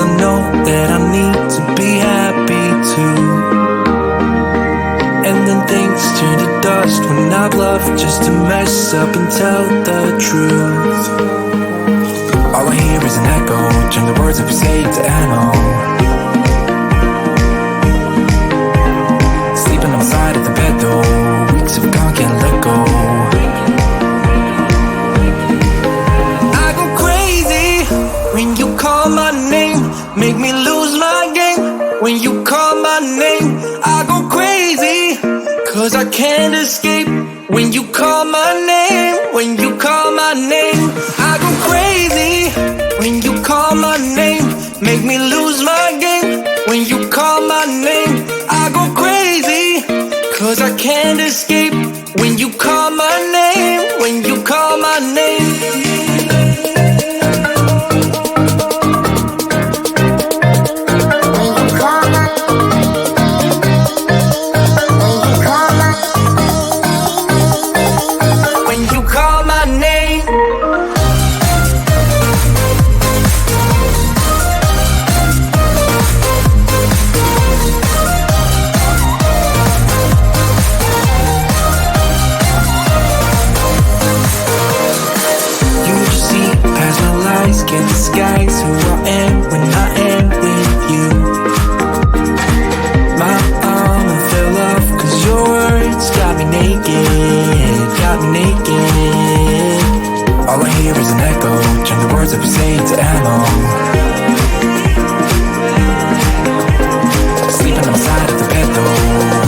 I know that I need to be happy too. And then things turn to dust when I bluff just to mess up and tell the truth. All I hear is an echo, turn the words that we say to ammo. Sleeping on the side of the bed though, weeks have gone, can't let go. I go crazy when you call my name, make me lose my game. When you call my name, I go crazy, 'cause I can't escape. When you call my name, when you call my name, I go crazy. When you call my name, make me lose my game. When you call my name, I go crazy, 'cause I can't escape. When you call my name, when you call my name. Can't disguise who I am when I am with you. My armor fell off 'cause your words got me naked, got me naked. All I hear is an echo, turn the words that we say to ammo. Sleeping on the side of the bed though,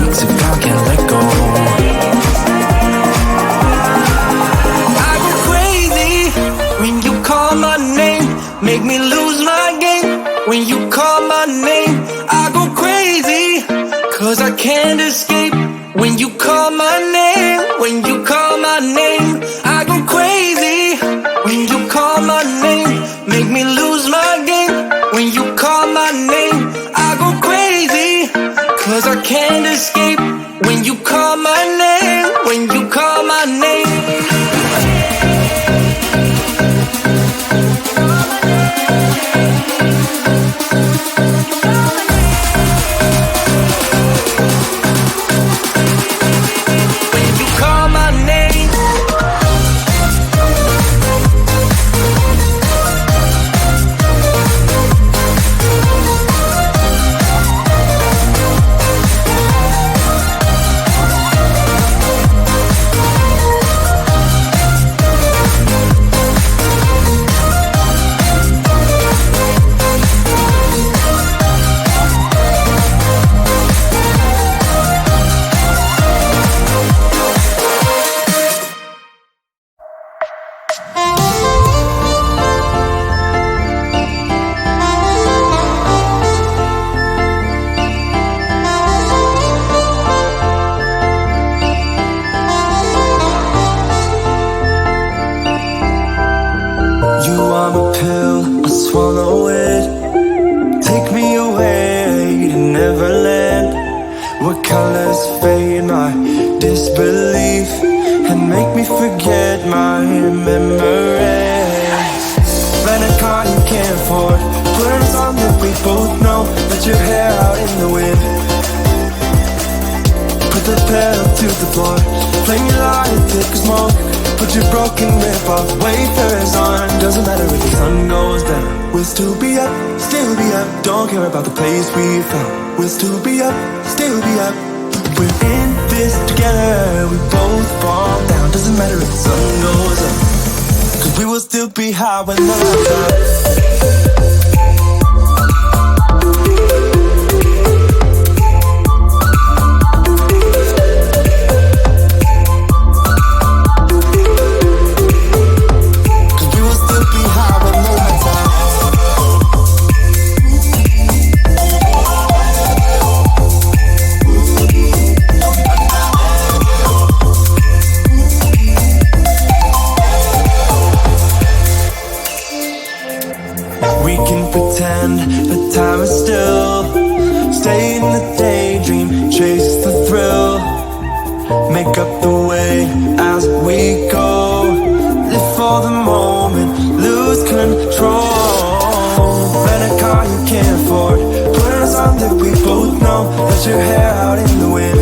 weeks have gone, can't let go. I go crazy when you call my name, make me lose my game. When you call my name, I go crazy, 'cause I can't escape. When you call my name, when you call my name, I go crazy. When you call my name, make me lose my game. When you call my name, I go crazy, 'cause I can't escape. When you call my name, when you call my name. We'll still be up, still be up. We're in this together, we both fall down. Doesn't matter if the sun goes up, 'cause we will still be high when the lights out. Control. Rent a car, you Put your hair out in the wind.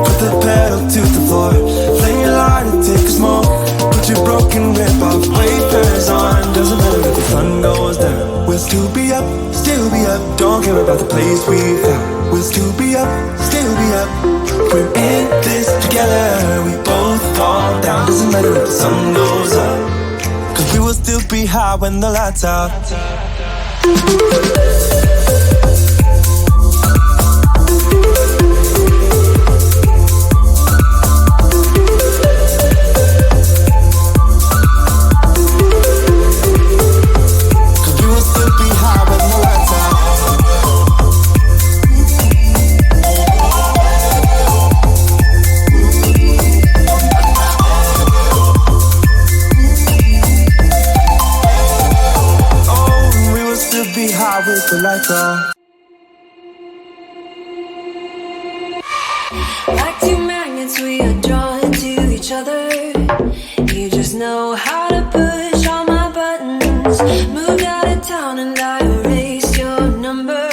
Put the pedal to the floor. Flame your light and take a smoke. Put your broken rip off. Wafers on. Doesn't matter if the sun goes down. We'll still be up, still be up. Don't care about the place we found. We'll still be up, still be up. We're in this together. We both fall down. Doesn't matter if the sun goes up. Cause we will still be high when the lights out. The lights are. Like two magnets, we are drawn to each other. You just know how to push all my buttons. Moved out of town and I erased your number,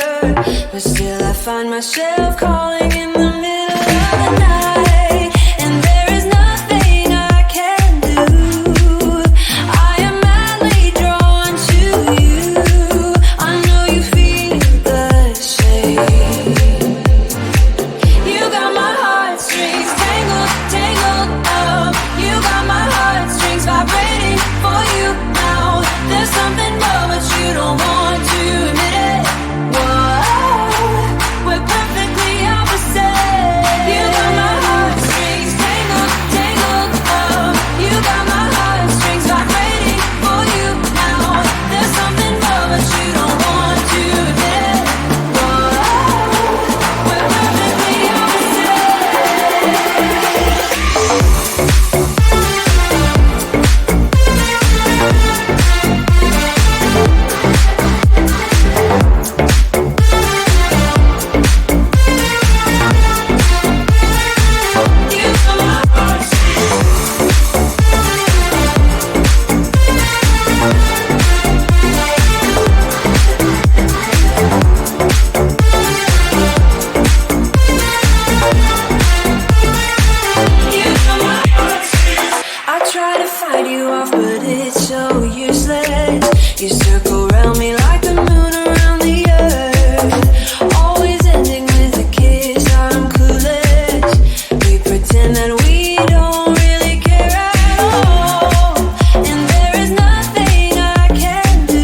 but still I find myself calling in the middle of the night. And there is nothing I can do. I am madly drawn to you. I know you feel the same. You got my heartstrings tangled, tangled up. You got my heartstrings vibrating for you now. There's something more, but you don't want to admit it. Whoa, we're perfectly opposite. You got my heartstrings tangled, tangled up. You got my heartstrings vibrating for you now. There's something more, but you don't want to admit it. Whoa, we're perfectly opposite. I try to fight you off, but it's so useless. You circle around me like the moon around the earth, always ending with a kiss. I'm clueless. We pretend that we don't really care at all, and there is nothing I can do.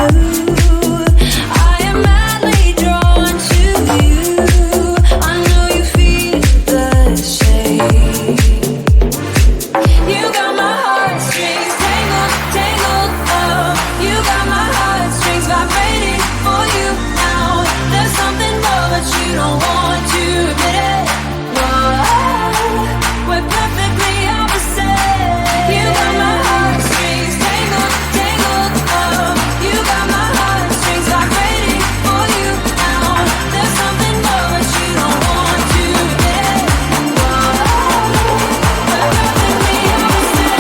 I am madly drawn to you. I know you feel the same. You got my heartstrings tangled, tangled up. You got my heartstrings vibrating for you now. There's something more, but you don't want to admit it. Whoa, we're perfectly opposite. You got my heartstrings tangled, tangled up. You got my heartstrings vibrating for you now. There's something more, but you don't want to admit it. Whoa, we're perfectly opposite.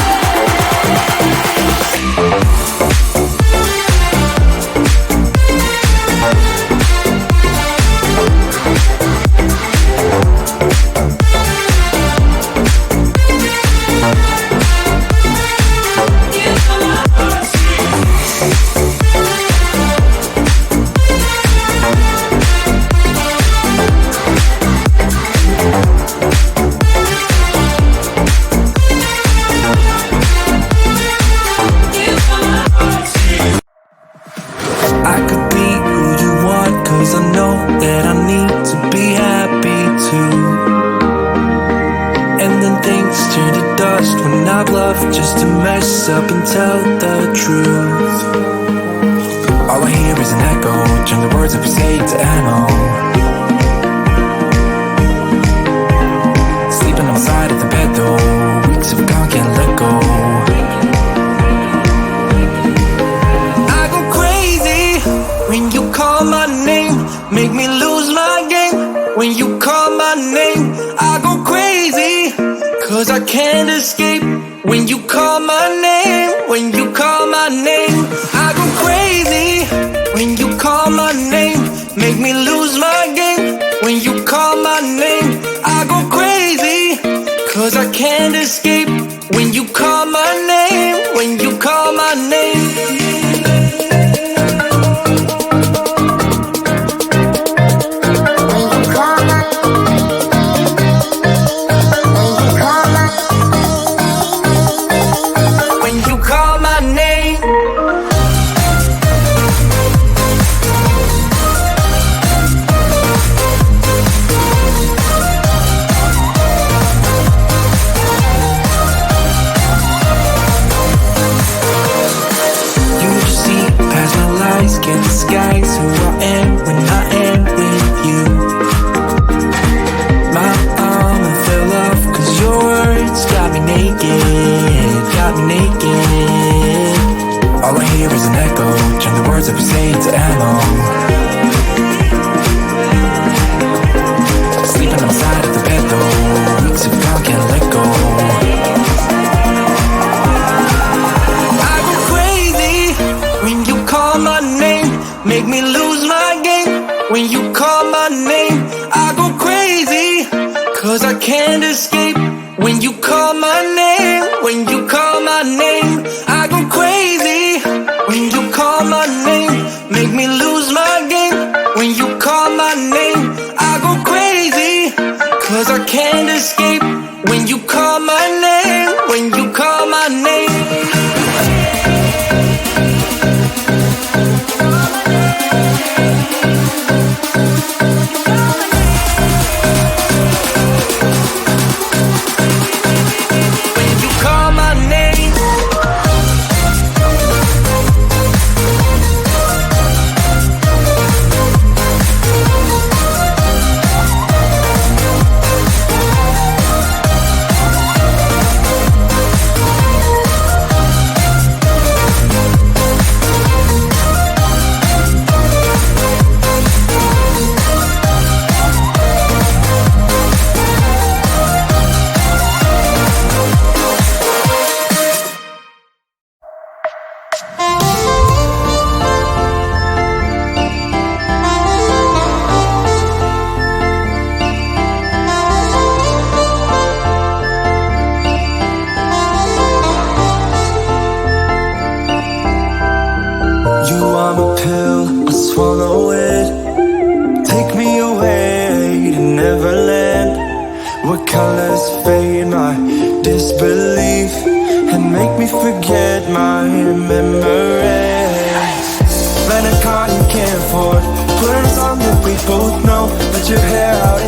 I could be who you want, cause I know that I need to be happy too. And then things turn to dust when I bluff just to mess up and tell the truth. All I hear is an echo, turn the words that we say to ammo. Sleeping on the side of the bed though, weeks of gone, can't let go. I go crazy when you call my name, make me lose my game. When you call my name, I go crazy, cause I can't escape. When you call my name, when you call my name, I go crazy. When you call my name, make me lose my game. you call my name, I go crazy, 'cause I can't escape when you call my name, when you call my name. Can't disguise who I am when I am with you. My armor fell off 'cause your words got me naked, got me naked. All I hear is an echo, turn the words of you say to ammo. Sleeping on the side of the bed though, weeks of gone, can't let go. I go crazy when you call my name, make me lose my game. When you call my name, I go crazy, 'cause I can't escape. When you call my name, when you call my name, I go crazy. When you call my name, make me lose my game. When you call my name, I go crazy, 'cause I can't escape. When you call my name, when you call my name. swallow it. Take me away to Neverland, where colors fade my disbelief and make me forget my memories. Rent a car you can't afford, put on a song that we both know. Let your hair out